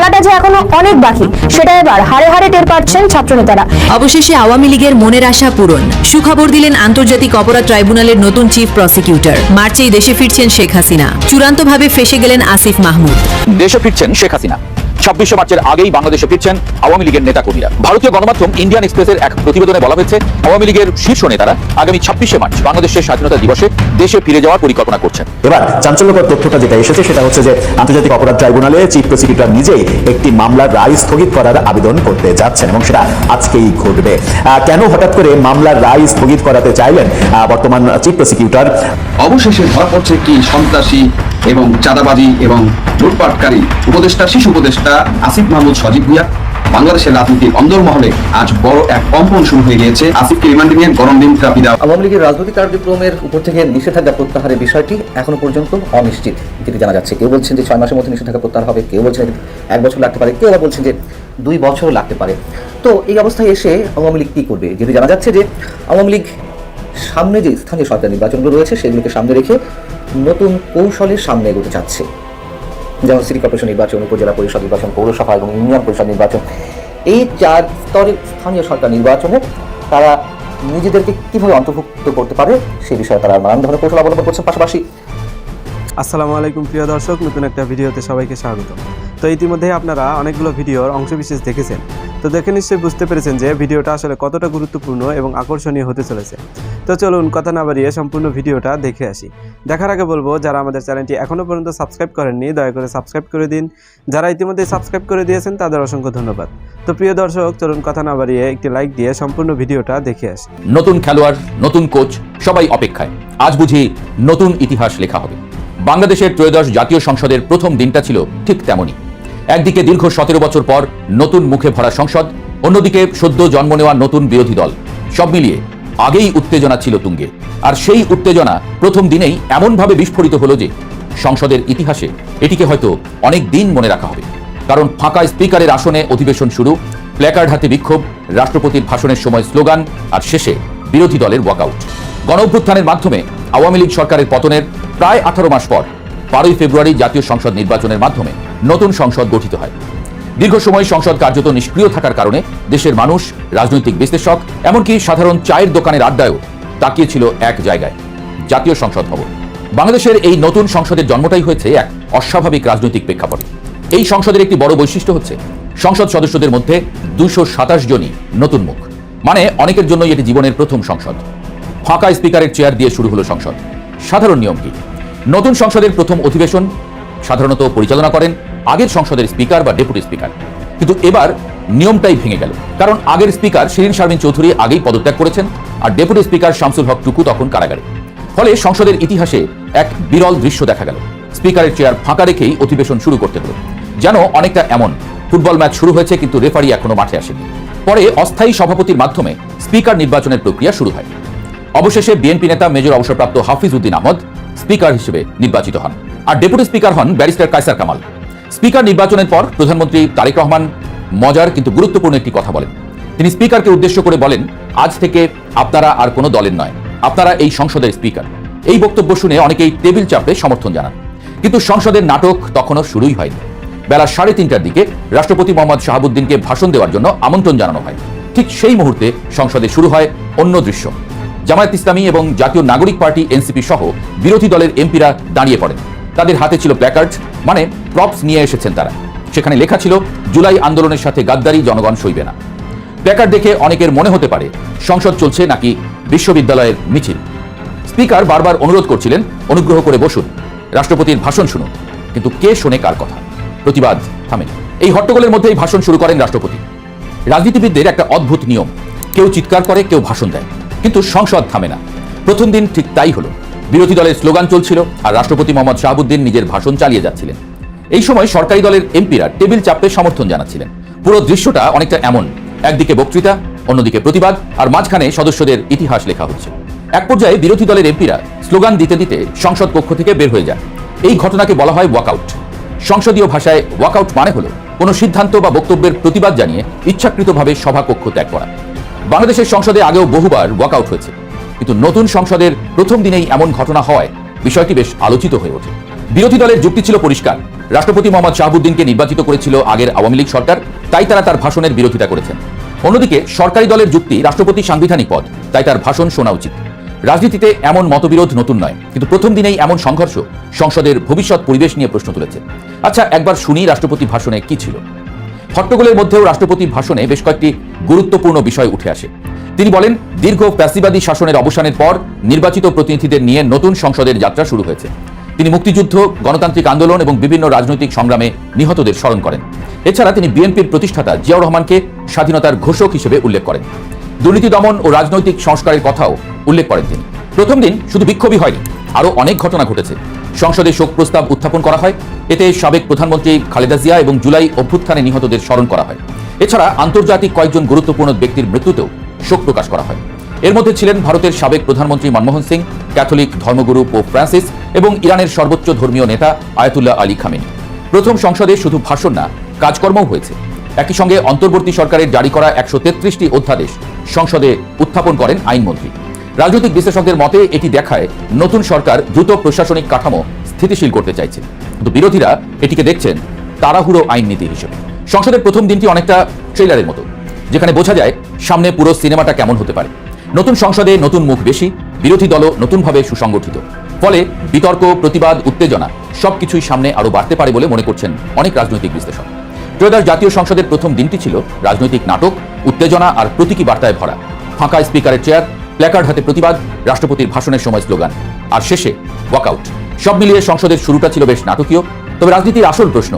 খেলাটা যে এখনো অনেক বাকি সেটা এবার হাড়ে হাড়ে টের পাচ্ছেন ছাত্রনেতারা। অবশেষে আওয়ামী লীগের মনের আশা পূরণ। সুখবর দিলেন আন্তর্জাতিক অপরাধ ট্রাইব্যুনালের নতুন চিফ প্রসিকিউটর। মার্চেই দেশে ফিরছেন শেখ হাসিনা। চূড়ান্তভাবে ফেঁসে গেলেন আসিফ মাহমুদ। দেশে ফিরছেন শেখ হাসিনা। 26 মার্চের আগেই বাংলাদেশে ফিরছেন আওয়ামী লীগের নেতাকর্মীরা। ভারতীয় গণমাধ্যম ইন্ডিয়ান এক্সপ্রেসের এক প্রতিবেদনে বলা হয়েছে, আওয়ামী লীগের শীর্ষ নেতারা আগামী 26 মার্চ বাংলাদেশের স্বাধীনতা দিবসে দেশে ফিরে যাওয়ার পরিকল্পনা করছেন। এবার চাঞ্চল্যকর তথ্যটা যেটা এসেছে সেটা হচ্ছে যে আন্তর্জাতিক অপরাধ ট্রাইব্যুনালে চিফ প্রসিকিউটর নিজেই একটি মামলার রায় স্থগিত করার আবেদন করতে যাচ্ছেন এবং সেটা আজকেই ঘটবে। কেন হঠাৎ করে মামলার রায় স্থগিত করাতে চাইলেন বর্তমান চিফ প্রসিকিউটর? অবশেষে ধরা পড়ছে কি সন্ত্রাসী এবং চাঁদাবাজি এবং লুটপাটকারী উপদেষ্টা, শিশু উপদেষ্টা আসিফ মাহমুদ সজীব ভুঁইয়া। বাংলাদেশের রাজনীতির অন্দরমহলে আজ বড় এক কম্পন শুরু হয়ে গিয়েছে। আসিফকে রিমান্ডে নিয়ে গরম দিন থেরাপি দেওয়া। আওয়ামী লীগের রাজনৈতিক কার্যক্রমের উপর থেকে নিষেধাজ্ঞা প্রত্যাহারের বিষয়টি এখনো পর্যন্ত অনিশ্চিত, যেটি জানা যাচ্ছে। কেউ বলছেন যে 6 মাসের মধ্যে নিষেধাজ্ঞা প্রত্যাহার হবে, কেউ বলছেন 1 বছর লাগতে পারে, কেউ আবার বলছেন যে 2 বছরও লাগতে পারে। তো এই অবস্থায় এসে আওয়ামী লীগ কী করবে? যেটি জানা যাচ্ছে যে আওয়ামী লীগ সামনে যে স্থানীয় সরকার নির্বাচনগুলো রয়েছে সেগুলোকে সামনে রেখে নতুন কৌশলের সামনে এগোতে চাচ্ছে, যেমন সিটি কর্পোরেশন নির্বাচন, উপজেলা পরিষদ নির্বাচন, পৌরসভা এবং ইউনিয়ন পরিষদ নির্বাচন। এই 4 স্তরের স্থানীয় সরকার নির্বাচনে তারা নিজেদেরকে কীভাবে অন্তর্ভুক্ত করতে পারে সেই বিষয়ে তারা নানান ধরনের কৌশল অবলম্বন করছে। পাশাপাশি আসসালামু আলাইকুম প্রিয় দর্শক, নতুন একটা ভিডিওতে সবাইকে স্বাগত। তো ইতিমধ্যে আপনারা অনেকগুলো ভিডিওর অংশবিশেষ দেখেছেন, তো দেখে নিশ্চয়ই বুঝতে পেরেছেন যে ভিডিওটা আসলে কতটা গুরুত্বপূর্ণ এবং আকর্ষণীয় হতে চলেছে। তো চলুন কথা না বাড়িয়ে সম্পূর্ণ ভিডিওটা দেখে আসি। দেখার আগে বলবো, যারা আমাদের চ্যানেলটি এখনও পর্যন্ত সাবস্ক্রাইব করেননি দয়া করে সাবস্ক্রাইব করে দিন। যারা ইতিমধ্যে সাবস্ক্রাইব করে দিয়েছেন তাদের অসংখ্য ধন্যবাদ। তো প্রিয় দর্শক, চলুন কথা না বাড়িয়ে একটি লাইক দিয়ে সম্পূর্ণ ভিডিওটা দেখে আসি। নতুন খেলোয়াড়, নতুন কোচ, সবাই অপেক্ষায়। আজ বুঝি নতুন ইতিহাস লেখা হবে। বাংলাদেশের ত্রয়োদশ জাতীয় সংসদের প্রথম দিনটা ছিল ঠিক তেমনই। একদিকে দীর্ঘ 17 বছর পর নতুন মুখে ভরা সংসদ, অন্যদিকে সদ্য জন্ম নেওয়া নতুন বিরোধী দল। সব মিলিয়ে আগেই উত্তেজনা ছিল তুঙ্গে। আর সেই উত্তেজনা প্রথম দিনেই এমনভাবে বিস্ফোরিত হলো যে সংসদের ইতিহাসে এটিকে হয়তো অনেক দিন মনে রাখা হবে। কারণ ফাঁকা স্পিকারের আসনে অধিবেশন শুরু, প্ল্যাকার্ড হাতে বিক্ষোভ, রাষ্ট্রপতির ভাষণের সময় স্লোগান, আর শেষে বিরোধী দলের ওয়াকআউট। গণঅভ্যুত্থানের মাধ্যমে আওয়ামী লীগ সরকারের পতনের প্রায় 18 মাস পর 12 ফেব্রুয়ারি জাতীয় সংসদ নির্বাচনের মাধ্যমে নতুন সংসদ গঠিত হয়। দীর্ঘ সময় সংসদ কার্যত নিষ্ক্রিয় থাকার কারণে দেশের মানুষ, রাজনৈতিক বিশ্লেষক, এমনকি সাধারণ চায়ের দোকানের আড্ডায়ও তাকিয়েছিল এক জায়গায়, জাতীয় সংসদ ভবন। বাংলাদেশের এই নতুন সংসদের জন্মটাই হয়েছে এক অস্বাভাবিক রাজনৈতিক প্রেক্ষাপটে। এই সংসদের একটি বড় বৈশিষ্ট্য হচ্ছে সংসদ সদস্যদের মধ্যে 227 জনই নতুন মুখ। মানে অনেকের জন্য এটি জীবনের প্রথম সংসদ। ফাঁকা স্পিকারের চেয়ার দিয়ে শুরু হলো সংসদ। সাধারণ নিয়ম কি? নতুন সংসদের প্রথম অধিবেশন সাধারণত পরিচালনা করেন আগের সংসদের স্পিকার বা ডেপুটি স্পিকার। কিন্তু এবার নিয়মটাই ভেঙে গেল, কারণ আগের স্পিকার শিরিন শারমিন চৌধুরী আগেই পদত্যাগ করেছেন, আর ডেপুটি স্পিকার শামসুল হক টুকু তখন কারাগারে। ফলে সংসদের ইতিহাসে এক বিরল দৃশ্য দেখা গেল। স্পিকারের চেয়ার ফাঁকা রেখেই অধিবেশন শুরু করতে হলো। যেন অনেকটা এমন, ফুটবল ম্যাচ শুরু হয়েছে কিন্তু রেফারি এখনো মাঠে আসেনি। পরে অস্থায়ী সভাপতির মাধ্যমে স্পিকার নির্বাচনের প্রক্রিয়া শুরু হয়। অবশেষে বিএনপি নেতা মেজর অবসরপ্রাপ্ত হাফিজ উদ্দিন আহমদ স্পিকার হিসেবে নির্বাচিত হন, আর ডেপুটি স্পিকার হন ব্যারিস্টার কায়সার কামাল। স্পিকার নির্বাচনের পর প্রধানমন্ত্রী তারেক রহমান মজার কিন্তু গুরুত্বপূর্ণ একটি কথা বলেন। তিনি স্পিকারকে উদ্দেশ্য করে বলেন, আজ থেকে আপনারা আর কোনো দলের নয়, আপনারা এই সংসদের স্পিকার। এই বক্তব্য শুনে অনেকেই টেবিল চাপড়ে সমর্থন জানান। কিন্তু সংসদের নাটক তখনও শুরুই হয়নি। বেলা 3:30টার দিকে রাষ্ট্রপতি মোহাম্মদ শাহাবুদ্দিনকে ভাষণ দেওয়ার জন্য আমন্ত্রণ জানানো হয়। ঠিক সেই মুহূর্তে সংসদে শুরু হয় অন্য দৃশ্য। জামায়াত ইসলামী এবং জাতীয় নাগরিক পার্টি এনসিপি সহ বিরোধী দলের এমপিরা দাঁড়িয়ে পড়েন। তাদের হাতে ছিল প্ল্যাকার্ড, মানে প্রপস নিয়ে এসেছেন তারা। সেখানে লেখা ছিল, জুলাই আন্দোলনের সাথে গাদ্দারি জনগণ সইবে না। প্ল্যাকার্ড দেখে অনেকের মনে হতে পারে সংসদ চলছে নাকি বিশ্ববিদ্যালয়ের মিছিল। স্পিকার বারবার অনুরোধ করছিলেন, অনুগ্রহ করে বসুন, রাষ্ট্রপতির ভাষণ শুনুন। কিন্তু কে শোনে কার কথা? প্রতিবাদ থামে। এই হট্টগোলের মধ্যেই ভাষণ শুরু করেন রাষ্ট্রপতি। রাজনীতিবিদদের একটা অদ্ভুত নিয়ম, কেউ চিৎকার করে, কেউ ভাষণ দেয়, কিন্তু সংসদ থামে না। প্রথম দিন ঠিক তাই হলো। বিরোধী দলের স্লোগান চলছিল আর রাষ্ট্রপতি মোহাম্মদ শাহাবুদ্দিন নিজের ভাষণ চালিয়ে যাচ্ছিলেন। এই সময় সরকারি দলের এমপিরা টেবিল চাপড়ে সমর্থন জানাচ্ছিলেন। পুরো দৃশ্যটা অনেকটা এমন, একদিকে বক্তৃতা, অন্যদিকে প্রতিবাদ, আর মাঝখানে সদস্যদের ইতিহাস লেখা হচ্ছে। এক পর্যায়ে বিরোধী দলের এমপিরা স্লোগান দিতে দিতে সংসদ কক্ষ থেকে বের হয়ে যান। এই ঘটনাকে বলা হয় ওয়াকআউট। সংসদীয় ভাষায় ওয়াকআউট মানে হলো কোনো সিদ্ধান্ত বা বক্তব্যের প্রতিবাদ জানিয়ে ইচ্ছাকৃতভাবে সভাকক্ষ ত্যাগ করা। বাংলাদেশের সংসদে আগেও বহুবার ওয়াকআউট হয়েছে, কিন্তু নতুন সংসদের প্রথম দিনেই এমন ঘটনা হওয়ায় বিষয়টি বেশ আলোচিত হয়ে ওঠে। বিরোধী দলের যুক্তি ছিল পরিষ্কার, রাষ্ট্রপতি মোহাম্মদ শাহাবুদ্দিনকে নির্বাচিত করেছিল আগের আওয়ামী লীগ সরকার, তাই তারা তার ভাষণের বিরোধিতা করেছেন। অন্যদিকে সরকারি দলের যুক্তি, রাষ্ট্রপতি সাংবিধানিক পদ, তাই তার ভাষণ শোনা উচিত। রাজনীতিতে এমন মতবিরোধ নতুন নয়, কিন্তু প্রথম দিনেই এমন সংঘর্ষ সংসদের ভবিষ্যৎ পরিবেশ নিয়ে প্রশ্ন তুলেছে। আচ্ছা, একবার শুনি রাষ্ট্রপতি ভাষণে কি ছিল। হট্টগোলের মধ্যেও রাষ্ট্রপতি ভাষণে বেশ কয়েকটি গুরুত্বপূর্ণ বিষয় উঠে আসে। তিনি বলেন, দীর্ঘ ফ্যাসিবাদী শাসনের অবসানের পর নির্বাচিত প্রতিনিধিদের নিয়ে নতুন সংসদের যাত্রা শুরু হয়েছে। তিনি মুক্তিযুদ্ধ, গণতান্ত্রিক আন্দোলন এবং বিভিন্ন রাজনৈতিক সংগ্রামে নিহতদের স্মরণ করেন। এছাড়া তিনি বিএনপির প্রতিষ্ঠাতা জিয়াউর রহমানকে স্বাধীনতার ঘোষক হিসেবে উল্লেখ করেন। দুর্নীতি দমন ও রাজনৈতিক সংস্কারের কথাও উল্লেখ করেন তিনি। প্রথম দিন শুধু বিক্ষোভই হয়নি, আরও অনেক ঘটনা ঘটেছে। সংসদে শোক প্রস্তাব উত্থাপন করা হয়, এতে সাবেক প্রধানমন্ত্রী খালেদা জিয়া এবং জুলাই অভ্যুত্থানে নিহতদের স্মরণ করা হয়। এছাড়া আন্তর্জাতিক কয়েকজন গুরুত্বপূর্ণ ব্যক্তির মৃত্যুতেও শোক প্রকাশ করা হয়। এর মধ্যে ছিলেন ভারতের সাবেক প্রধানমন্ত্রী মনমোহন সিং, ক্যাথলিক ধর্মগুরু পোপ ফ্রান্সিস এবং ইরানের সর্বোচ্চ ধর্মীয় নেতা আয়াতুল্লাহ আলী খামেনি। প্রথম সংসদে শুধু ভাষণ না, কাজকর্মও হয়েছে। একই সঙ্গে অন্তর্বর্তী সরকারের জারি করা 133টি অধ্যাদেশ সংসদে উত্থাপন করেন আইনমন্ত্রী। রাজনৈতিক বিশ্লেষকদের মতে এটি দেখায় নতুন সরকার দ্রুত প্রশাসনিক কাঠামো স্থিতিশীল করতে চাইছে, কিন্তু বিরোধীরা এটিকে দেখছেন তাড়াহুড়ো আইন নীতি হিসেবে। সংসদের প্রথম দিনটি অনেকটা ট্রেলারের মতো, যেখানে বোঝা যায় সামনে পুরো সিনেমাটা কেমন হতে পারে। নতুন সংসদে নতুন মুখ বেশি, বিরোধী দলও নতুনভাবে সুসংগঠিত, ফলে বিতর্ক, প্রতিবাদ, উত্তেজনা সবকিছুই সামনে আরও বাড়তে পারে বলে মনে করছেন অনেক রাজনৈতিক বিশ্লেষক। ত্রয়োদশ জাতীয় সংসদের প্রথম দিনটি ছিল রাজনৈতিক নাটক, উত্তেজনা আর প্রতীকী বার্তায় ভরা। ফাঁকা স্পিকারের চেয়ার, প্ল্যাকার্ড হাতে প্রতিবাদ, রাষ্ট্রপতির ভাষণের সময় স্লোগান, আর শেষে ওয়াকআউট। সব মিলিয়ে সংসদের শুরুটা ছিল বেশ নাটকীয়। তবে রাজনীতির আসল প্রশ্ন,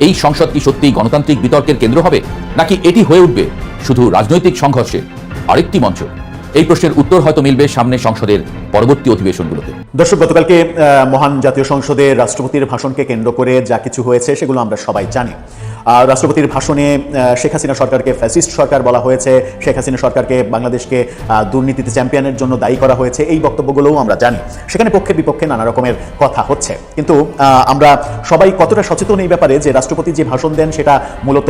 এই সংসদ কি সত্যিই গণতান্ত্রিক বিতর্কের কেন্দ্র হবে, নাকি এটি হয়ে উঠবে শুধু রাজনৈতিক সংঘর্ষের আরেকটি মঞ্চ? এই প্রশ্নের উত্তর হয়তো মিলবে সামনে সংসদের পরবর্তী অধিবেশনগুলোতে। দর্শক, গতকালকে মহান জাতীয় সংসদে রাষ্ট্রপতির ভাষণকে কেন্দ্র করে যা কিছু হয়েছে সেগুলো আমরা সবাই জানি। রাষ্ট্রপতির ভাষণে শেখ হাসিনা সরকারকে ফ্যাসিস্ট সরকার বলা হয়েছে, শেখ হাসিনা সরকারকে বাংলাদেশকে দুর্নীতিতে চ্যাম্পিয়নের জন্য দায়ী করা হয়েছে, এই বক্তব্যগুলোও আমরা জানি। সেখানে পক্ষে বিপক্ষে নানা রকমের কথা হচ্ছে, কিন্তু আমরা সবাই কতটা সচেতন এই ব্যাপারে যে রাষ্ট্রপতি যে ভাষণ দেন সেটা মূলত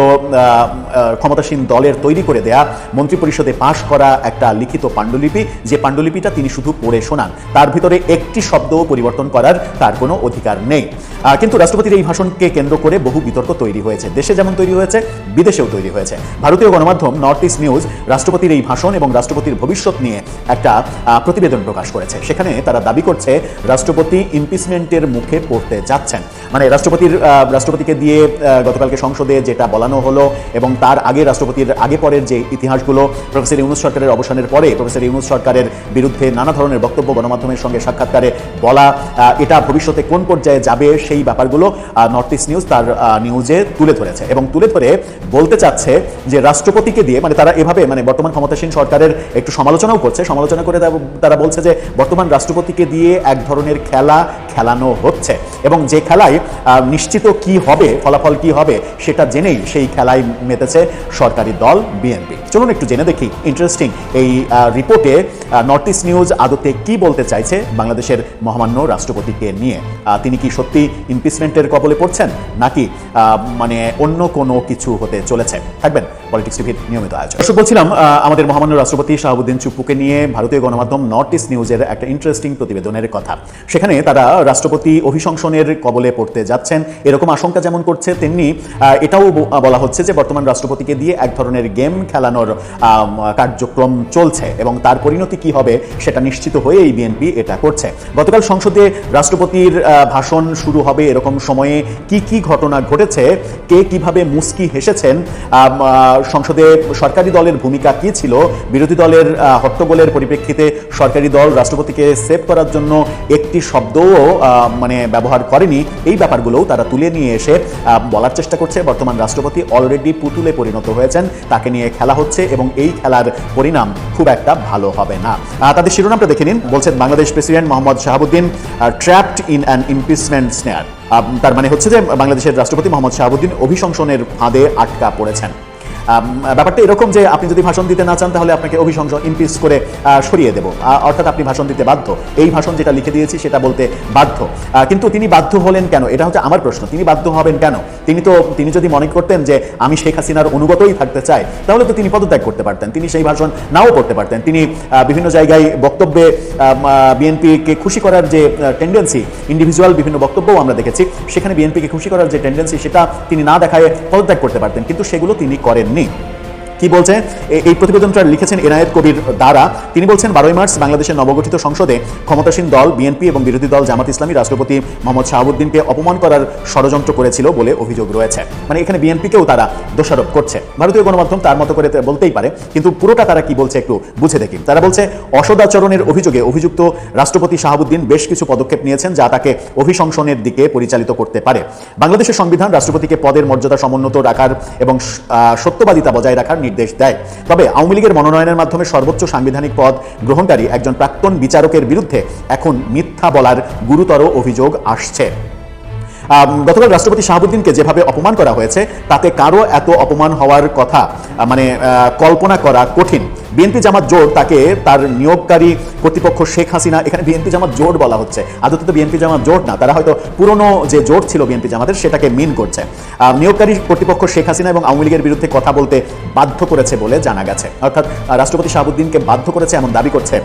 ক্ষমতাসীন দলের তৈরি করে দেয়া মন্ত্রিপরিষদে পাশ করা একটা লিখিত পাণ্ডুলিপি, যে পাণ্ডুলিপিটা তিনি শুধু পড়ে শোনান, তার ভিতরে একটি শব্দও পরিবর্তন করার তার কোনো অধিকার নেই। কিন্তু রাষ্ট্রপতির এই ভাষণকে কেন্দ্র করে বহু বিতর্ক তৈরি হয়েছে, দেশে যেমন তৈরি হয়েছে বিদেশেও তৈরি হয়েছে। ভারতীয় গণমাধ্যম নর্থ ইস্ট নিউজ রাষ্ট্রপতির এই ভাষণ এবং রাষ্ট্রপতির ভবিষ্যৎ নিয়ে একটা প্রতিবেদন প্রকাশ করেছে। সেখানে তারা দাবি করছে রাষ্ট্রপতি ইমপিচমেন্টের মুখে পড়তে যাচ্ছেন। মানে রাষ্ট্রপতিকে দিয়ে গতকালকে সংসদে যেটা বলানো হলো এবং তার আগে রাষ্ট্রপতির আগে পরের যে ইতিহাসগুলো, প্রফেসর ইউনূস সরকারের অবসানের পরে প্রফেসর ইউনূস সরকারের বিরুদ্ধে নানা ধরনের বক্তব্য গণমাধ্যমের সঙ্গে সাক্ষাৎকারে বলা, এটা ভবিষ্যতে কোন পর্যায়ে যাবে সেই ব্যাপারগুলো নর্থ ইস্ট নিউজ তার নিউজে তুলে ধরেছে এবং তুলে ধরে বলতে চাচ্ছে যে রাষ্ট্রপতিকে দিয়ে, মানে তারা এভাবে বর্তমান ক্ষমতাসীন সরকারের একটু সমালোচনাও করছে, সমালোচনা করে তারা বলছে যে বর্তমান রাষ্ট্রপতিকে দিয়ে এক ধরনের খেলা খেলানো হচ্ছে এবং যে খেলায় নিশ্চিত কি হবে, ফলাফল কি হবে সেটা জেনেই সেই খেলায় মেতেছে সরকারি দল বিএনপি। চলুন একটু জেনে দেখি ইন্টারেস্টিং এই রিপোর্টে নর্থ ইস্ট নিউজ আদতে কি বলতে চাইছে বাংলাদেশের মহামান্য রাষ্ট্রপতিকে নিয়ে। তিনি কি সত্যি ইমপিচমেন্টের কবলে পড়ছেন নাকি অন্য কোনো কিছু হতে চলেছে? থাকবেন পলিটিক্স টিভির নিয়মিত আয়োজন। দর্শক, বলছিলাম আমাদের মহামান্য রাষ্ট্রপতি শাহাবুদ্দিন চুপ্পুকে নিয়ে ভারতীয় গণমাধ্যম নর্থ ইস্ট নিউজের একটা ইন্টারেস্টিং প্রতিবেদনের কথা। সেখানে তারা রাষ্ট্রপতি অভিশংসনের কবলে পড়তে যাচ্ছেন এরকম আশঙ্কা যেমন করছে, তেমনি এটাও বলা হচ্ছে যে বর্তমান রাষ্ট্রপতিকে দিয়ে এক ধরনের গেম খেলানোর কার্যক্রম চলছে এবং তার পরিণতি কি হবে সেটা নিশ্চিত হয়ে এই বিএনপি এটা করছে। গতকাল সংসদে রাষ্ট্রপতির ভাষণ শুরু হবে এরকম সময়ে কি কি ঘটনা ঘটেছে, কে কিভাবে মুস্কি হেসেছেন, সংসদে সরকারি দলের ভূমিকা কি ছিল, বিরোধী দলের হট্টগোলের পরিপ্রেক্ষিতে সরকারি দল রাষ্ট্রপতিকে সেভ করার জন্য একটি শব্দও ব্যবহার করেনি, এই ব্যাপারগুলোও তারা তুলে নিয়ে এসে বলার চেষ্টা করছে বর্তমান রাষ্ট্রপতি অলরেডি পুতুলে পরিণত হয়েছেন, তাকে নিয়ে খেলা হচ্ছে এবং এই খেলার পরিণাম খুব একটা ভালো হবে না। তাদের শিরোনামটা দেখে নিন। বলছেন Bangladesh president Mohammad Shahabuddin trapped in an impeachment snare. তার মানে হচ্ছে যে বাংলাদেশের রাষ্ট্রপতি মোহাম্মদ শাহাবুদ্দিন অভিশংসনের ফাঁদে আটকা পড়েছেন। ব্যাপারটা এরকম যে আপনি যদি ভাষণ দিতে না চান তাহলে আপনাকে অভিশংসন ইমপিচ করে সরিয়ে দেব, অর্থাৎ আপনি ভাষণ দিতে বাধ্য। এই ভাষণ যেটা লিখে দিয়েছি সেটা বলতে বাধ্য। কিন্তু তিনি বাধ্য হলেন কেন, এটা হচ্ছে আমার প্রশ্ন। তিনি বাধ্য হবেন কেন? তিনি যদি মনে করতেন যে আমি শেখ হাসিনার অনুগতই থাকতে চাই, তাহলে তো তিনি পদত্যাগ করতে পারতেন, তিনি সেই ভাষণ নাও করতে পারতেন। তিনি বিভিন্ন জায়গায় বক্তব্যে বিএনপিকে খুশি করার যে টেন্ডেন্সি, ইন্ডিভিজুয়াল বিভিন্ন বক্তব্যও আমরা দেখেছি, সেখানে বিএনপিকে খুশি করার যে টেন্ডেন্সি সেটা তিনি না দেখায় পদত্যাগ করতে পারতেন, কিন্তু সেগুলো তিনি করেননি। কি বলছে এই প্রতিবেদনটা লিখেছেন এনায়েত কবির দ্বারা। তিনি বলছেন 12ই মার্চ বাংলাদেশের নবগঠিত সংসদে ক্ষমতাসীন দল বিএনপি এবং বিরোধী দল জামাত ইসলামী রাষ্ট্রপতি মোহাম্মদ শাহাবুদ্দিনকে অপমান করার ষড়যন্ত্র করেছিল বলে অভিযোগ রয়েছে। মানে এখানে বিএনপিকেও তারা দোষারোপ করছে। ভারতীয় গণমাধ্যম তার মতো করে বলতেই পারে, কিন্তু পুরোটা তারা কি বলছে একটু বুঝে দেখি। তারা বলছে অসদাচরণের অভিযোগে অভিযুক্ত রাষ্ট্রপতি শাহাবুদ্দিন বেশ কিছু পদক্ষেপ নিয়েছেন যা তাকে অভিশংসনের দিকে পরিচালিত করতে পারে। বাংলাদেশের সংবিধান রাষ্ট্রপতিকে পদের মর্যাদা সমুন্নত রাখার এবং সত্যবাদিতা বজায় রাখার নির্দেশ দেয়। তবে আওয়ামী লীগের মনোনয়নের মাধ্যমে সর্বোচ্চ সাংবিধানিক পদ গ্রহণকারী একজন প্রাক্তন বিচারকের বিরুদ্ধে এখন মিথ্যা বলার গুরুতর অভিযোগ আসছে। গতকাল রাষ্ট্রপতি শাহাবুদ্দিনকে যেভাবে অপমান করা হয়েছে তাতে কারো এত অপমান হওয়ার কথা কল্পনা করা কঠিন। বিএনপি জামাত জোট তাকে তার নিয়োগকারী কর্তৃপক্ষ শেখ হাসিনা, এখানে বিএনপি জামাত জোট বলা হচ্ছে, আদতে তো বিএনপি জামাত জোট না, তারা হয়তো পুরনো যে জোট ছিল বিএনপি জামাতের সেটাকে মিন করছে। নিয়োগকারী কর্তৃপক্ষ শেখ হাসিনা এবং আওয়ামী লীগের বিরুদ্ধে কথা বলতে বাধ্য করেছে বলে জানা গেছে। অর্থাৎ রাষ্ট্রপতি শাহাবুদ্দিনকে বাধ্য করেছে এমন দাবি করছে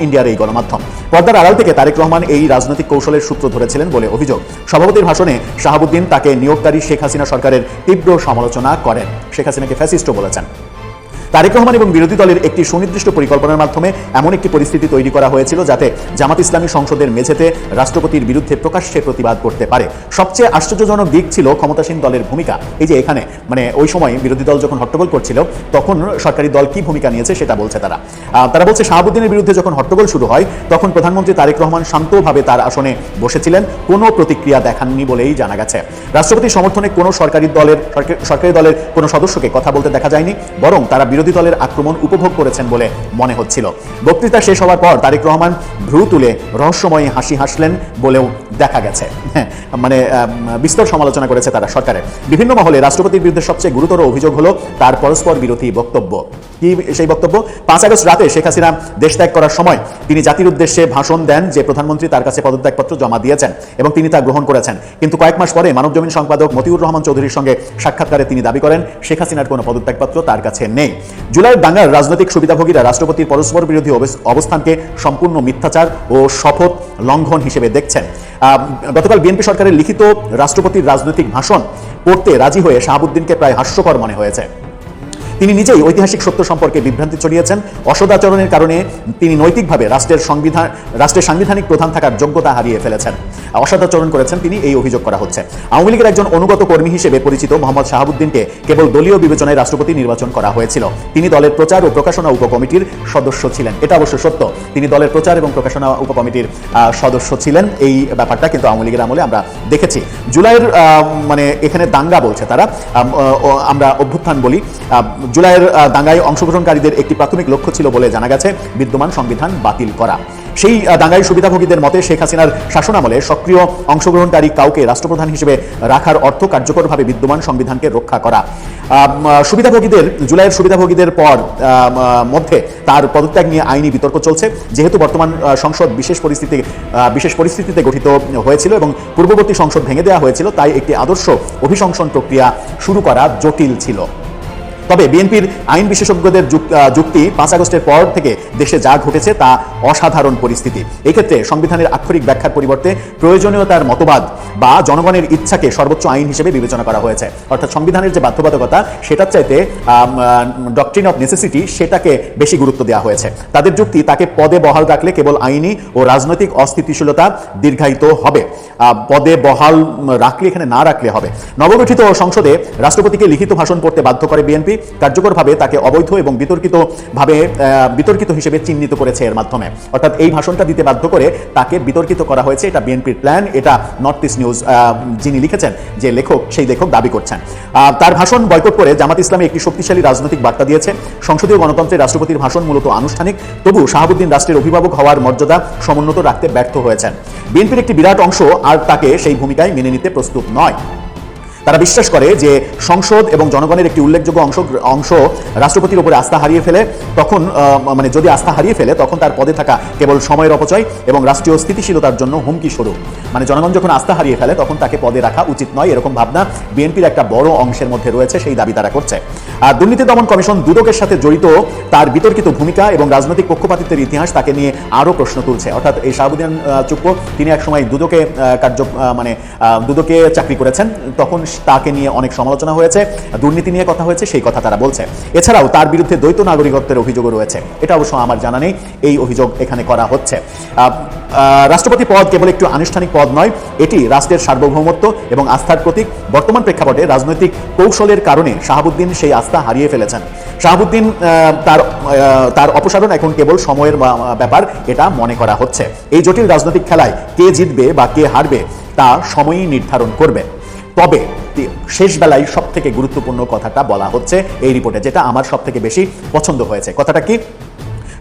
ইন্ডিয়ার এই গণমাধ্যম। পর্দার আড়াল থেকে তারেক রহমান এই রাজনৈতিক কৌশলের সূত্র ধরেছিলেন বলে অভিযোগ। সভাপতির ভাষণে শাহাবুদ্দিন তাকে নিয়োগকারী শেখ হাসিনা সরকারের তীব্র সমালোচনা করেন, শেখ হাসিনাকে ফ্যাসিস্টও বলেছেন। তারেক রহমান এবং বিরোধী দলের একটি সুনির্দিষ্ট পরিকল্পনার মাধ্যমে এমন একটি পরিস্থিতি তৈরি করা হয়েছিল যাতে জামাত ইসলামী সংসদের মেঝেতে রাষ্ট্রপতির বিরুদ্ধে প্রকাশ্যে প্রতিবাদ করতে পারে। সবচেয়ে আশ্চর্যজনক দিক ছিল ক্ষমতাসীন দলের ভূমিকা। এই যে এখানে ওই সময় বিরোধী দল যখন হট্টগোল করছিল তখন সরকারি দল কি ভূমিকা নিয়েছে সেটা বলছে তারা বলছে শাহাবুদ্দিনের বিরুদ্ধে যখন হট্টগোল শুরু হয় তখন প্রধানমন্ত্রী তারেক রহমান শান্তভাবে তার আসনে বসেছিলেন, কোনো প্রতিক্রিয়া দেখাননি বলেই জানা গেছে। রাষ্ট্রপতির সমর্থনে কোনো সরকারি দলের কোনো সদস্যকে কথা বলতে দেখা যায়নি, বরং তারা বিরোধী দলের আক্রমণ উপভোগ করেছেন বলে মনে হচ্ছিল। বক্তৃতা শেষ হওয়ার পর তারেক রহমান ভ্রু তুলে রহস্যময় হাসি হাসলেন বলেও দেখা গেছে। বিস্তর সমালোচনা করেছে তারা সরকারের বিভিন্ন মহলে। রাষ্ট্রপতির বিরুদ্ধে সবচেয়ে গুরুতর অভিযোগ হলো তার পরস্পর বিরোধী বক্তব্য। কি সেই বক্তব্য? 5 আগস্ট রাতে শেখ হাসিনা দেশ ত্যাগ করার সময় তিনি জাতির উদ্দেশ্যে ভাষণ দেন যে প্রধানমন্ত্রী তার কাছে পদত্যাগপত্র জমা দিয়েছেন এবং তিনি তা গ্রহণ করেছেন। কিন্তু কয়েক মাস পরে মানবজমিন সম্পাদক মতিউর রহমান চৌধুরীর সঙ্গে সাক্ষাৎকারে তিনি দাবি করেন শেখ হাসিনার কোনো পদত্যাগপত্র তার কাছে নেই। জুলাইয়ের দাঙ্গার রাজনৈতিক সুবিধাভোগীরা রাষ্ট্রপতির পরস্পর বিরোধী অবস্থানকে সম্পূর্ণ মিথ্যাচার ও শপথ লঙ্ঘন হিসেবে দেখছেন। গতকাল বিএনপি সরকারের লিখিত রাষ্ট্রপতির রাজনৈতিক ভাষণ পড়তে রাজি হয়ে শাহাবুদ্দিনকে প্রায় হাস্যকর মনে হয়েছে। তিনি নিজেই ঐতিহাসিক সত্য সম্পর্কে বিভ্রান্তি ছড়িয়েছেন। অসদাচরণের কারণে তিনি নৈতিকভাবে রাষ্ট্রের সাংবিধানিক প্রধান থাকার যোগ্যতা হারিয়ে ফেলেছেন, অসদাচরণ করেছেন তিনি, এই অভিযোগ করা হচ্ছে। আওয়ামী লীগের একজন অনুগত কর্মী হিসেবে পরিচিত মোহাম্মদ শাহাবুদ্দিনকে কেবল দলীয় বিবেচনায় রাষ্ট্রপতি নির্বাচন করা হয়েছিল। তিনি দলের প্রচার ও প্রকাশনা উপকমিটির সদস্য ছিলেন, এটা অবশ্য সত্য, তিনি দলের প্রচার এবং প্রকাশনা উপকমিটির সদস্য ছিলেন। এই ব্যাপারটা কিন্তু আওয়ামী লীগের আমলে আমরা দেখেছি। জুলাইয়ের এখানে দাঙ্গা বলছে তারা, আমরা অভ্যুত্থান বলি। জুলাইয়ের দাঙ্গায় অংশগ্রহণকারীদের একটি প্রাথমিক লক্ষ্য ছিল বলে জানা গেছে বিদ্যমান সংবিধান বাতিল করা। সেই দাঙ্গায় সুবিধাভোগীদের মতে শেখ হাসিনার শাসনামলে সক্রিয় অংশগ্রহণকারী কাউকে রাষ্ট্রপ্রধান হিসেবে রাখার অর্থ কার্যকরভাবে বিদ্যমান সংবিধানকে রক্ষা করা। জুলাইয়ের সুবিধাভোগীদের পর মধ্যে তার পদত্যাগ নিয়ে আইনি বিতর্ক চলছে। যেহেতু বর্তমান সংসদ বিশেষ পরিস্থিতিতে গঠিত হয়েছিল এবং পূর্ববর্তী সংসদ ভেঙে দেওয়া হয়েছিল, তাই একটি আদর্শ অভিশংসন প্রক্রিয়া শুরু করা জটিল ছিল। তবে বিএনপির আইন বিশেষজ্ঞদের যুক্তি 5 আগস্টের পর থেকে দেশে যা ঘটেছে তা অসাধারণ পরিস্থিতি। এক্ষেত্রে সংবিধানের আক্ষরিক ব্যাখ্যার পরিবর্তে প্রয়োজনীয়তার মতবাদ বা জনগণের ইচ্ছাকে সর্বোচ্চ আইন হিসেবে বিবেচনা করা হয়েছে। অর্থাৎ সংবিধানের যে বাধ্যবাধকতা সেটার চাইতে ডক্ট্রিন অফ নেসেসিটি সেটাকে বেশি গুরুত্ব দেওয়া হয়েছে। তাদের যুক্তি তাকে পদে বহাল রাখলে কেবল আইনি ও রাজনৈতিক অস্থিতিশীলতা দীর্ঘায়িত হবে, পদে বহাল রাখলে, এখানে না রাখলে হবে। নবগঠিত সংসদে রাষ্ট্রপতিকে লিখিত ভাষণ পড়তে বাধ্য করে বিএনপি, কার্যকরভাবে তাকে অবৈধ এবং বিতর্কিত হিসেবে চিহ্নিত করেছে এর মাধ্যমে। অর্থাৎ এই ভাষণটা দিতে বাধ্য করে তাকে বিতর্কিত করা হয়েছে, এটা বিএনপির প্ল্যান, এটা নর্থ ইস্ট নিউজ যিনি লিখেছেন, যে সেই লেখক দাবি করছেন। তার ভাষণ বয়কট করে জামাত ইসলামী একটি শক্তিশালী রাজনৈতিক বার্তা দিয়েছে। সংসদীয় গণতন্ত্রে রাষ্ট্রপতির ভাষণ মূলত আনুষ্ঠানিক, তবু শাহাবুদ্দিন রাষ্ট্রের অভিভাবক হওয়ার মর্যাদা সমুন্নত রাখতে ব্যর্থ হয়েছেন। বিএনপির একটি বিরাট অংশ আর তাকে সেই ভূমিকায় মেনে নিতে প্রস্তুত নয়। তারা বিশ্বাস করে যে সংসদ এবং জনগণের একটি উল্লেখযোগ্য অংশ রাষ্ট্রপতির উপরে আস্থা হারিয়ে ফেলে, তখন যদি আস্থা হারিয়ে ফেলে তখন তার পদে থাকা কেবল সময়ের অপচয় এবং রাষ্ট্রীয় স্থিতিশীলতার জন্য হুমকি স্বরূপ। জনগণ যখন আস্থা হারিয়ে ফেলে তখন তাকে পদে রাখা উচিত নয়, এরকম ভাবনা বিএনপির একটা বড় অংশের মধ্যে রয়েছে, সেই দাবি তারা করছে। আর দুর্নীতি দমন কমিশন দুদকের সাথে জড়িত তার বিতর্কিত ভূমিকা এবং রাজনৈতিক পক্ষপাতিত্বের ইতিহাস তাকে নিয়ে আরও প্রশ্ন তুলছে। অর্থাৎ এই শাহাবুদ্দিন চুপ্পু তিনি একসময় দুদকে চাকরি করেছেন, তখন তাকে নিয়ে অনেক সমালোচনা হয়েছে, দুর্নীতি নিয়ে কথা হয়েছে, সেই কথা তারা বলছে। এছাড়াও তার বিরুদ্ধে দ্বৈত নাগরিকত্বের অভিযোগও রয়েছে, এটা অবশ্য আমার জানা নেই, এই অভিযোগ এখানে করা হচ্ছে। রাষ্ট্রপতি পদ কেবল একটু আনুষ্ঠানিক পদ নয়, এটি রাষ্ট্রের সার্বভৌমত্ব এবং আস্থার প্রতীক। বর্তমান প্রেক্ষাপটে রাজনৈতিক কৌশলের কারণে শাহাবুদ্দিন সেই আস্থা হারিয়ে ফেলেছেন। শাহাবুদ্দিন তার অপসারণ এখন কেবল সময়ের ব্যাপার, এটা মনে করা হচ্ছে। এই জটিল রাজনৈতিক খেলায় কে জিতবে বা কে হারবে তা সময়ই নির্ধারণ করবে। তবে শেষ বেলায় সব থেকে গুরুত্বপূর্ণ কথাটা বলা হচ্ছে এই রিপোর্টে, যেটা আমার সব থেকে বেশি পছন্দ হয়েছে। কথাটা কি?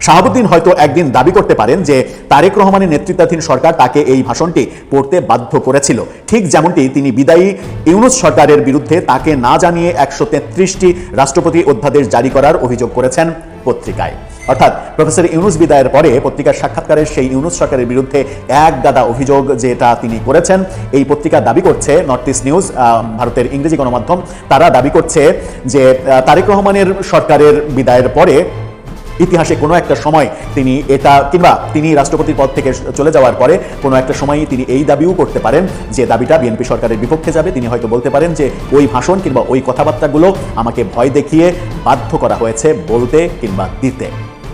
শাহাবুদ্দিন হয়তো একদিন দাবি করতে পারেন যে তারেক রহমানের নেতৃত্বাধীন সরকার তাকে এই ভাষণটি পড়তে বাধ্য করেছিল, ঠিক যেমনটি তিনি বিদায়ী ইউনূস সরকারের বিরুদ্ধে তাকে না জানিয়ে 133টি রাষ্ট্রপতি অধ্যাদেশ জারি করার অভিযোগ করেছেন পত্রিকায়। অর্থাৎ প্রফেসর ইউনূস বিদায়ের পরে পত্রিকার সাক্ষাৎকারে সেই ইউনূস সরকারের বিরুদ্ধে এক গাদা অভিযোগ যেটা তিনি করেছেন, এই পত্রিকা দাবি করছে, নর্থ ইস্ট নিউজ, ভারতের ইংরেজি গণমাধ্যম, তারা দাবি করছে যে তারেক রহমানের সরকারের বিদায়ের পরে ইতিহাসে কোনো একটা সময় তিনি রাষ্ট্রপতির পদ থেকে চলে যাওয়ার পরে কোনো একটা সময় তিনি এই দাবিও করতে পারেন যে দাবিটা বিএনপি সরকারের বিপক্ষে যাবে। তিনি হয়তো বলতে পারেন যে ওই ভাষণ কিংবা ওই কথাবার্তাগুলো আমাকে ভয় দেখিয়ে বাধ্য করা হয়েছে বলতে কিংবা দিতে।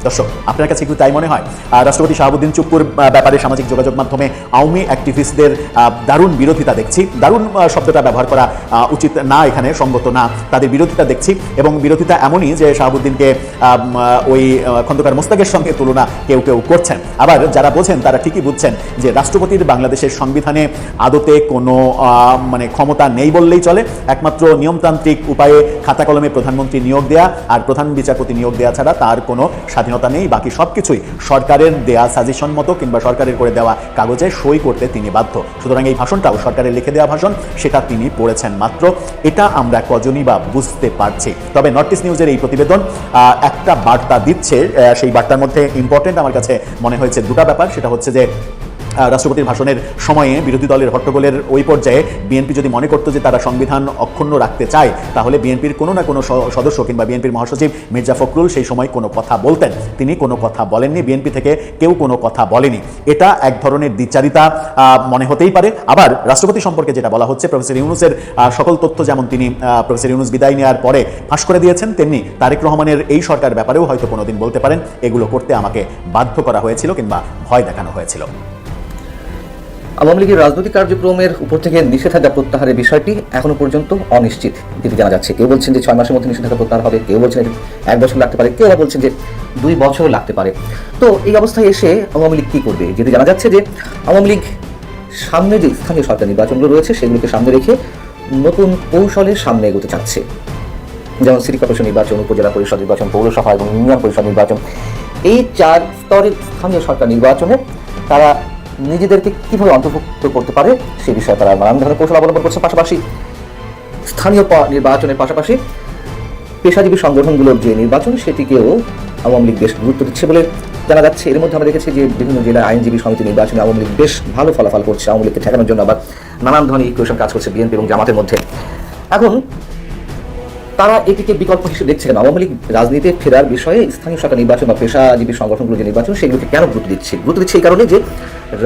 দর্শক, আপনার কাছে একটু তাই মনে হয়? রাষ্ট্রপতি শাহাবুদ্দিন চুপ্পুর ব্যাপারে সামাজিক যোগাযোগ মাধ্যমে আওয়ামী অ্যাক্টিভিস্টদের দারুণ বিরোধিতা দেখছি। দারুণ শব্দটা ব্যবহার করা উচিত না, এখানে সঙ্গত না। তাদের বিরোধিতা দেখছি এবং বিরোধিতা এমনই যে শাহাবুদ্দিনকে ওই খন্দকার মোস্তাকের সঙ্গে তুলনা কেউ করছেন। আবার যারা বোঝেন তারা ঠিকই বুঝছেন যে রাষ্ট্রপতির বাংলাদেশের সংবিধানে আদতে কোনো ক্ষমতা নেই বললেই চলে। একমাত্র নিয়মতান্ত্রিক উপায়ে খাতা কলমে প্রধানমন্ত্রী নিয়োগ দেয়া আর প্রধান বিচারপতি নিয়োগ দেয়া ছাড়া তার কোনো স্বাধীনতা নেই। বাকি সবকিছুই সরকারের দেয়া সাজেশন মতো কিংবা সরকারের করে দেওয়া কাগজে সই করতে তিনি বাধ্য। সুতরাং এই ভাষণটাও সরকারের লিখে দেওয়া ভাষণ, সেটা তিনি পড়েছেন মাত্র। এটা আমরা কজনই বা বুঝতে পারছি। তবে নর্থ ইস্ট নিউজের এই প্রতিবেদন একটা বার্তা দিচ্ছে, সেই বার্তার মধ্যে ইম্পর্টেন্ট আমার কাছে মনে হয়েছে দুটা ব্যাপার। সেটা হচ্ছে যে রাষ্ট্রপতির ভাষণের সময়ে বিরোধী দলের হট্টগোলের ওই পর্যায়ে বিএনপি যদি মনে করতো যে তারা সংবিধান অক্ষুণ্ণ রাখতে চায়, তাহলে বিএনপির কোনো না কোনো সদস্য কিংবা বিএনপির মহাসচিব মির্জা ফখরুল সেই সময় কোনো কথা বলতেন। তিনি কোনো কথা বলেননি, বিএনপি থেকে কেউ কোনো কথা বলেনি। এটা এক ধরনের দ্বিচারিতা মনে হতেই পারে। আবার রাষ্ট্রপতি সম্পর্কে যেটা বলা হচ্ছে, প্রফেসর ইউনূসের সকল তথ্য যেমন তিনি প্রফেসর ইউনূস বিদায় নেওয়ার পরে ফাঁস করে দিয়েছেন, তেমনি তারেক রহমানের এই সরকার ব্যাপারেও হয়তো কোনোদিন বলতে পারেন এগুলো করতে আমাকে বাধ্য করা হয়েছিল কিংবা ভয় দেখানো হয়েছিল। আওয়ামী লীগের রাজনৈতিক কার্যক্রমের উপর থেকে নিষেধাজ্ঞা প্রত্যাহারের বিষয়টি এখনো পর্যন্ত অনিশ্চিত, যেটি জানা যাচ্ছে। কেউ বলছেন যে 6 মাসের মধ্যে নিষেধাজ্ঞা প্রত্যাহার হবে, কেউ বলছেন 1 বছর লাগতে পারে, কেউ বলছেন যে 2 বছর লাগতে পারে। তো এই অবস্থায় এসে আওয়ামী লীগ কী করবে? যেটি জানা যাচ্ছে যে আওয়ামী লীগ সামনে যে স্থানীয় সরকার নির্বাচনগুলো রয়েছে সেগুলোকে সামনে রেখে নতুন কৌশলের সামনে এগোতে চাচ্ছে। যেমন সিটি কর্পোরেশন নির্বাচন, উপজেলা পরিষদ নির্বাচন, পৌরসভা এবং ইউনিয়ন পরিষদ নির্বাচন, এই 4 স্তরের স্থানীয় সরকার নির্বাচনে তারা নিজেদেরকে কিভাবে অন্তর্ভুক্ত করতে পারে সে বিষয়ে তারা নানান ধরনের কৌশল অবলম্বন করছে। পাশাপাশি স্থানীয় নির্বাচনের পাশাপাশি পেশাজীবী সংগঠনগুলোর যে নির্বাচন সেটিকেও আওয়ামী লীগ বেশ গুরুত্ব দিচ্ছে বলে জানা যাচ্ছে। এর মধ্যে আমরা দেখেছি যে বিভিন্ন জেলায় আইনজীবী সমিতি নির্বাচনে আওয়ামী লীগ বেশ ভালো ফলাফল করছে। আওয়ামী লীগকে ঠেকানোর জন্য আবার নানান ধরনের ইকুয়েশন কাজ করছে বিএনপি এবং জামাতের মধ্যে। এখন তারা এটিকে বিকল্প হিসেবে দেখছে কেন? আওয়ামী লীগ রাজনীতিতে ফেরার বিষয়ে স্থানীয় সরকার নির্বাচন বা পেশাজীবী সংগঠনগুলো যে নির্বাচন সেগুলোকে কেন গুরুত্ব দিচ্ছে এই কারণে যে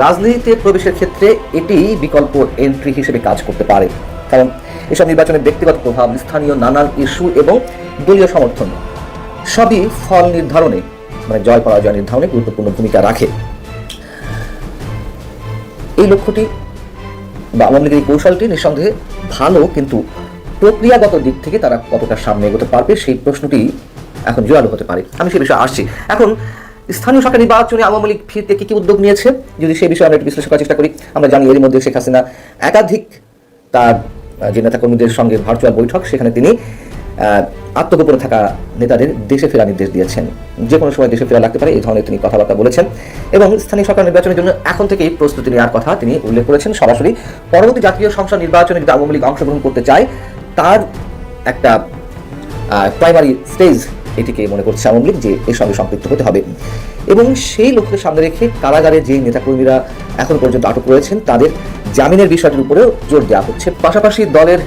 রাজনীতিতে প্রবেশের ক্ষেত্রে এটি বিকল্প এন্ট্রি হিসেবে কাজ করতে পারে। কারণ এসব নির্বাচনের ব্যক্তিগত প্রভাব, স্থানীয় নানান ইস্যু এবং দলীয় সমর্থন সবই ফল নির্ধারণে, জয় পরাজয় নির্ধারণে গুরুত্বপূর্ণ ভূমিকা রাখে। এই লক্ষ্যটি বা আওয়ামী লীগের এই কৌশলটি নিঃসন্দেহে ভালো, কিন্তু প্রক্রিয়াগত দিক থেকে তারা কতটা সামনে এগোতে পারবে সেই প্রশ্নটি এখন জোরালো হতে পারে। আমি সেই বিষয়ে আসছি। এখন স্থানীয় সরকার নির্বাচনে আওয়ামী লীগ ফিরতে কি উদ্যোগ নিয়েছে যদি সেই বিষয়ে আমরা একটু বিশ্লেষণ করার চেষ্টা করি। আমরা জানি এর মধ্যে শেখ হাসিনা একাধিক তার যে নেতাকর্মীদের সঙ্গে ভার্চুয়াল বৈঠক, সেখানে তিনি আত্মগোপনে থাকা নেতাদের দেশে ফেরা নির্দেশ দিয়েছেন। যে কোনো সময় দেশে ফেরা লাগতে পারে, এই ধরনের তিনি কথাবার্তা বলেছেন এবং স্থানীয় সরকার নির্বাচনের জন্য এখন থেকেই প্রস্তুতি নেওয়ার কথা তিনি উল্লেখ করেছেন। সরাসরি পরবর্তী জাতীয় সংসদ নির্বাচনে যদি আওয়ামী লীগ অংশগ্রহণ করতে চায়, তার একটা প্রাইমারি স্টেজ এটিকে মনে করছে আওয়ামী লীগ যে এর সঙ্গে সম্পৃক্ত হতে হবে এবং সেই লক্ষ্যকে সামনে রেখে কারাগারে যে নেতাকর্মীরা এখন পর্যন্ত আটক রয়েছেন তাদের জামিনের বিষয়টির উপরেও জোর দেওয়া হচ্ছে। পাশাপাশি দলের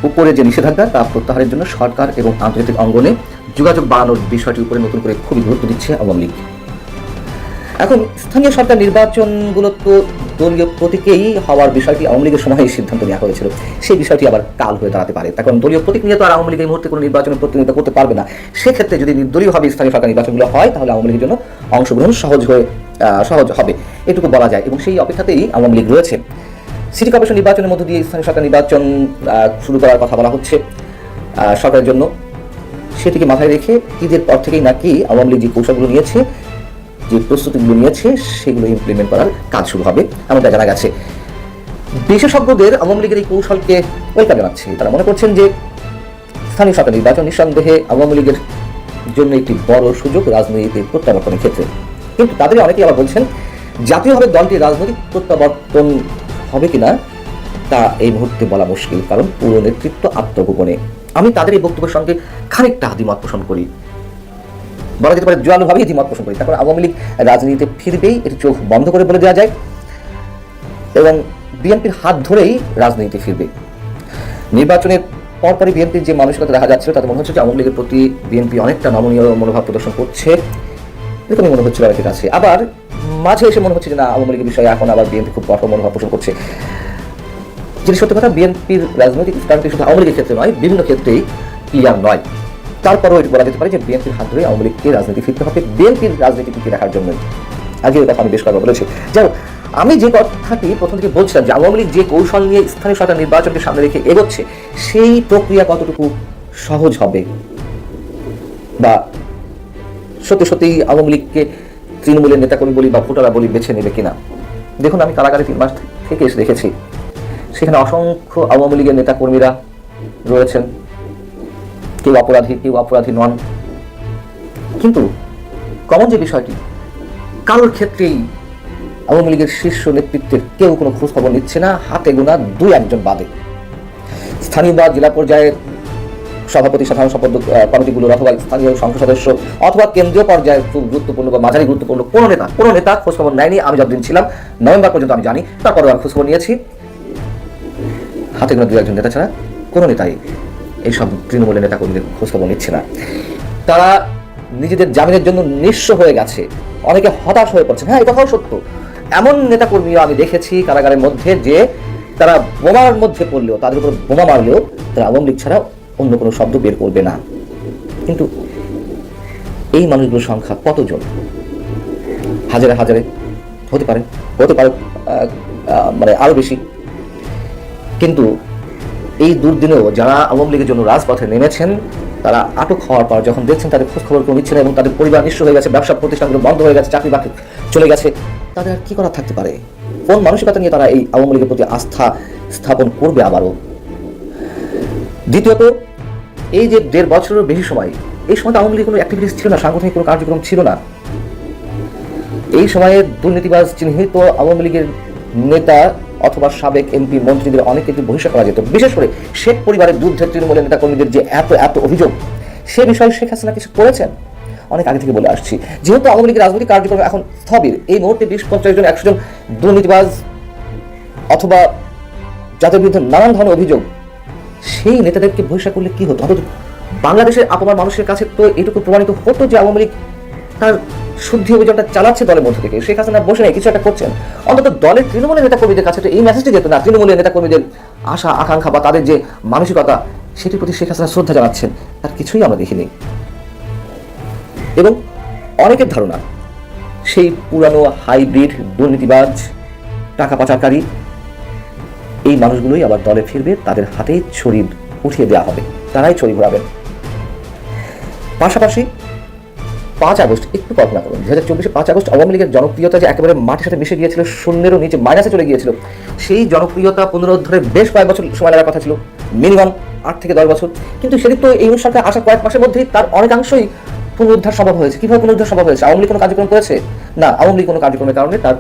উপরে যে নিষেধাজ্ঞা তা প্রত্যাহারের জন্য সরকার এবং আন্তর্জাতিক অঙ্গনে যোগাযোগ বাড়ানোর বিষয়টির উপরে নতুন করে খুবই গুরুত্ব দিচ্ছে আওয়ামী লীগ। এখন স্থানীয় সরকার নির্বাচনগুলো তো দলীয় প্রতীকেই হওয়ার বিষয়টি আওয়ামী লীগের সময় সিদ্ধান্ত নেওয়া হয়েছিল, সেই বিষয়টি আবার কাল হয়ে দাঁড়াতে পারে। কারণ দলীয় প্রতীক নিয়ে তো আর আওয়ামী লীগ এই মুহূর্তে কোনো নির্বাচনের প্রতিনিধিত্ব করতে পারবে না। সেক্ষেত্রে যদি নির্দলীয়ভাবে স্থানীয় সরকার নির্বাচনগুলো হয় তাহলে আওয়ামী লীগের জন্য অংশগ্রহণ সহজ হবে, এটুকু বলা যায় এবং সেই অপেক্ষাতেই আওয়ামী লীগ রয়েছে। সিটি কর্পোরেশন নির্বাচনের মধ্য দিয়ে স্থানীয় সরকার নির্বাচন শুরু করার কথা বলা হচ্ছে সরকারের জন্য। সেটিকে মাথায় রেখে ঈদের পর থেকেই নাকি আওয়ামী লীগ যে কৌশলগুলো নিয়েছে, যে প্রস্তুতিগুলো নিয়েছে, সেগুলো ইমপ্লিমেন্ট করার কাজ শুরু হবে এমনটা জানা গেছে। বিশেষজ্ঞদের আওয়ামী লীগের এই কৌশলকে ওয়েলকাম জানাচ্ছে। তারা মনে করছেন যে স্থানীয় সরকার নির্বাচন নিঃসন্দেহে আওয়ামী লীগের জন্য একটি বড় সুযোগ রাজনীতিতে প্রত্যাবর্তনের ক্ষেত্রে। কিন্তু তাদের অনেকেই আবার বলছেন জাতীয়ভাবে দলটির রাজনৈতিক প্রত্যাবর্তন হবে কিনা তা এই মুহূর্তে বলা মুশকিল, কারণ পুরো নেতৃত্ব আত্মগোপনে। আমি তাদের এই বক্তব্যের সঙ্গে খানিকটা দ্বিমত পোষণ করি, বলা যেতে পারে জোরালোভাবেই দ্বিমত পোষণ করি। তারপর আওয়ামী লীগ রাজনীতিতে ফিরবেই, এটি চোখ বন্ধ করে বলে দেওয়া যায় এবং বিএনপির হাত ধরেই রাজনীতিতে ফিরবে। নির্বাচনের পরপরই বিএনপির যে মানসিকতা দেখা যাচ্ছিল তাতে মনে হচ্ছে যে আওয়ামী লীগের প্রতি বিএনপি অনেকটা নমনীয় মনোভাব প্রদর্শন করছে, এরকমই মনে হচ্ছিল অনেকের কাছে। আবার মাঝে এসে মনে হচ্ছে যে না, আওয়ামী লীগের বিষয়ে এখন আবার বিএনপি খুব কঠোর মনোভাব পোষণ করছে। যেটি সত্যি কথা, বিএনপির রাজনৈতিক স্ট্যান্ড শুধু আওয়ামী লীগের ক্ষেত্রে নয়, বিভিন্ন ক্ষেত্রেই ক্লিয়ার নয়। তারপরেও এটি বলা যেতে পারে যে বিএনপির হাত ধরে আওয়ামী লীগকে রাজনীতি ফিরতে হবে, বিএনপির রাজনীতি টিকে রাখার জন্যই। আগে এই কথা আমি বেশ কয়েকবার বলেছি। যাই হোক, আমি যে কথাটি প্রথম থেকে বলছিলাম যে আওয়ামী লীগ যে কৌশল নিয়ে স্থানীয় সরকার নির্বাচনকে সামনে রেখে এগোচ্ছে, সেই প্রক্রিয়া কতটুকু সহজ হবে বা সত্যি সত্যিই আওয়ামী লীগকে তৃণমূলের নেতাকর্মী বলি বা ভোটাররা বলি বেছে নেবে কিনা। দেখুন, আমি কারাগারে 3 মাস থেকে এসে দেখেছি সেখানে অসংখ্য আওয়ামী লীগের নেতাকর্মীরা রয়েছেন, কেউ অপরাধী কেউ অপরাধী নন, কিন্তু কমন যে বিষয়টি, কারোর ক্ষেত্রেই আওয়ামী লীগের শীর্ষ নেতৃত্বের কেউ কোনো খোঁজ খবর নিচ্ছে না, হাতে গোনা 2-1 বাদে। স্থানীয় বা জেলা পর্যায়ের সভাপতি, সাধারণ সম্পাদক কমিটিগুলোর অথবা স্থানীয় সংসদ সদস্য অথবা কেন্দ্রীয় পর্যায়ে খুব গুরুত্বপূর্ণ বা মাঝারি গুরুত্বপূর্ণ কোনো নেতা খোঁজ খবর নেয়নি। আমি যতদিন ছিলাম, নভেম্বর পর্যন্ত আমি জানি, তারপরে আমি খোঁজ খবর নিয়েছি, হাতে গোনা 2-1 নেতা ছাড়া কোনো নেতাই এইসব তৃণমূলের নেতা কর্মীদের খোঁজ খবর নিচ্ছে না। তারা নিজেদের জামিনের জন্য নিঃস্ব হয়ে গেছে, অনেকে হতাশ হয়ে পড়ছেন। হ্যাঁ, এই কথাও সত্য। এমন নেতাকর্মীও আমি দেখেছি কারাগারের মধ্যে যে তারা বোমার মধ্যে পড়লেও, তাদের উপর বোমা মারলেও তারা আওয়ামী লীগ ছাড়া অন্য কোনো শব্দ বের করবে না। কিন্তু এই মানুষগুলোর সংখ্যা কতজন? হাজারে হাজারে হতে পারে মানে আরো বেশি। কিন্তু এই দুর্দিনেও যারা আওয়ামী লীগের জন্য রাজপথে নেমেছেন, তারা আটক হওয়ার পর যখন দেখছেন তাদের খোঁজ খবর কেউ নিচ্ছে না এবং তাদের পরিবার নিঃস্ব হয়ে গেছে, ব্যবসা প্রতিষ্ঠানগুলো বন্ধ হয়ে গেছে, চাকরি বাকরি চলে গেছে, তাদের আর কি করার থাকতে পারে? কোন মানসিকতা নিয়ে তারা এই আওয়ামী লীগের প্রতি আস্থা স্থাপন করবে আবারও? দ্বিতীয়ত, এই যে 1.5 বছরের বেশি সময়, এই সময় আওয়ামী লীগের কোনো অ্যাক্টিভিটিস ছিল না, সাংগঠনিক কোনো কার্যক্রম ছিল না। এই সময়ে দুর্নীতিবাজ চিহ্নিত আওয়ামী লীগের নেতা অথবা সাবেক এমপি মন্ত্রীদের অনেক কিছু বহিষ্কার করা যেত। বিশেষ করে শেখ পরিবারের বিরুদ্ধে তৃণমূলের নেতা কর্মীদের যে এত অভিযোগ, সে বিষয়ে শেখ হাসিনা কিছু করেছেন? অনেক আগে থেকে বলে আসছি, যেহেতু আওয়ামী লীগের রাজনৈতিক কার্যক্রম এখন স্থবির, এই মুহূর্তে 20-50 জন 100 জন দুর্নীতিবাজ অথবা যাদের বিরুদ্ধে নানান ধরনের অভিযোগ, সেই নেতাদেরকে বহিষ্কার করলে কি হতো? অন্তত বাংলাদেশের আপামর মানুষের কাছে তো এটুকু প্রমাণিত হতো যে আওয়ামী লীগ তার শুদ্ধি অভিযানটা চালাচ্ছে দলের মধ্যে থেকে, শেখ হাসিনা বসে নেই, কিছু একটা করছেন। অন্তত দলের তৃণমূলের নেতাকর্মীদের কাছে তো এই মেসেজটি যেত না, তৃণমূলের নেতাকর্মীদের আশা আকাঙ্ক্ষা বা তাদের যে মানসিকতা, সেটির প্রতি শেখ হাসিনা শ্রদ্ধা জানাচ্ছেন, তার কিছুই আমরা দেখিনি। এবং অনেকের ধারণা সেই পুরানো হাইব্রিড দুর্নীতিবাজ, টাকা পাচারকারী, এই মানুষগুলোই আবার দলে ফিরবে, তাদের হাতেই ছড়ি উঠিয়ে দেওয়া হবে, তারাই ছড়ি ঘোরাবেন। পাশাপাশি 5 আগস্ট একটু কল্পনা করুন, 2024 5 আগস্ট আওয়ামী লীগের জনপ্রিয়তা যে একেবারে মাটির সাথে মিশে গিয়েছিল, শূন্যেরও নিচে মাইনাসে চলে গিয়েছিল, সেই জনপ্রিয়তা পুনরুদ্ধারে বেশ কয়েক বছর সময় লাগার কথা ছিল, মিনিমাম 8 থেকে 10 বছর। কিন্তু সেদিক তো এই সরকার আসা কয়েক মাসের মধ্যেই তার অনেকাংশই পুনরুদ্ধার সম্ভব হয়েছে। কিভাবে পুনরুদ্ধার সম্ভব হয়েছে? আওয়ামী লীগ কোনো কার্যক্রম করেছে না, আওয়ামী লীগ কোনো কার্যক্রমের কারণে তার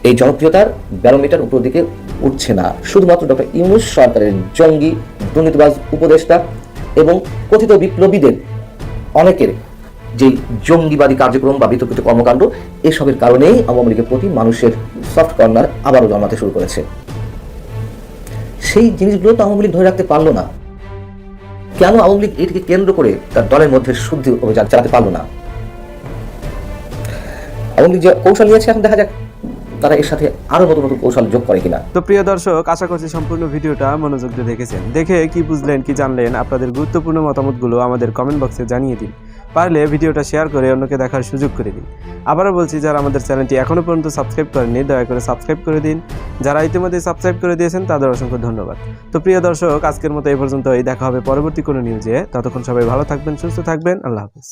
এই জনপ্রিয়তার ব্যারোমিটার উপর দিকে উঠছে না। শুধুমাত্র ডক্টর ইউনূস সরকারের জঙ্গি, দুর্নীতিবাজ উপদেষ্টা এবং কথিত বিপ্লবীদের অনেকের যে জঙ্গিবাদী কার্যক্রম বা বিতর্কিত কর্মকাণ্ড, এসবের কারণেই আওয়ামী লীগের প্রতি মানুষের সফট কর্নার আবারও জন্মাতে শুরু করেছে। সেই জিনিসগুলো তো আওয়ামী লীগ ধরে রাখতে পারলো না। কেন আওয়ামী লীগ এটিকে কেন্দ্র করে তার দলের মধ্যে শুদ্ধি অভিযান চালাতে পারলো না? আওয়ামী লীগ যে কৌশল নিয়েছে, এখন দেখা যাক তারা এর সাথে আরো নতুন নতুন কৌশল যোগ করে কিনা। তো প্রিয় দর্শক, আশা করছি সম্পূর্ণ ভিডিওটা মনোযোগ দিয়ে দেখেছেন। দেখে কি বুঝলেন, কি জানলেন, আপনাদের গুরুত্বপূর্ণ মতামতগুলো আমাদের কমেন্ট বক্সে জানিয়ে দিন। পারলে ভিডিওটা শেয়ার করে অন্যকে দেখার সুযোগ করে দিন। আবারও বলছি, যারা আমাদের চ্যানেলটি এখনও পর্যন্ত সাবস্ক্রাইব করেননি, দয়া করে সাবস্ক্রাইব করে দিন। যারা ইতিমধ্যে সাবস্ক্রাইব করে দিয়েছেন তাদের অসংখ্য ধন্যবাদ। তো প্রিয় দর্শক, আজকের মতো এই পর্যন্তই। দেখা হবে পরবর্তী কোনো নিউজে। ততক্ষণ সবাই ভালো থাকবেন, সুস্থ থাকবেন। আল্লাহ হাফেজ।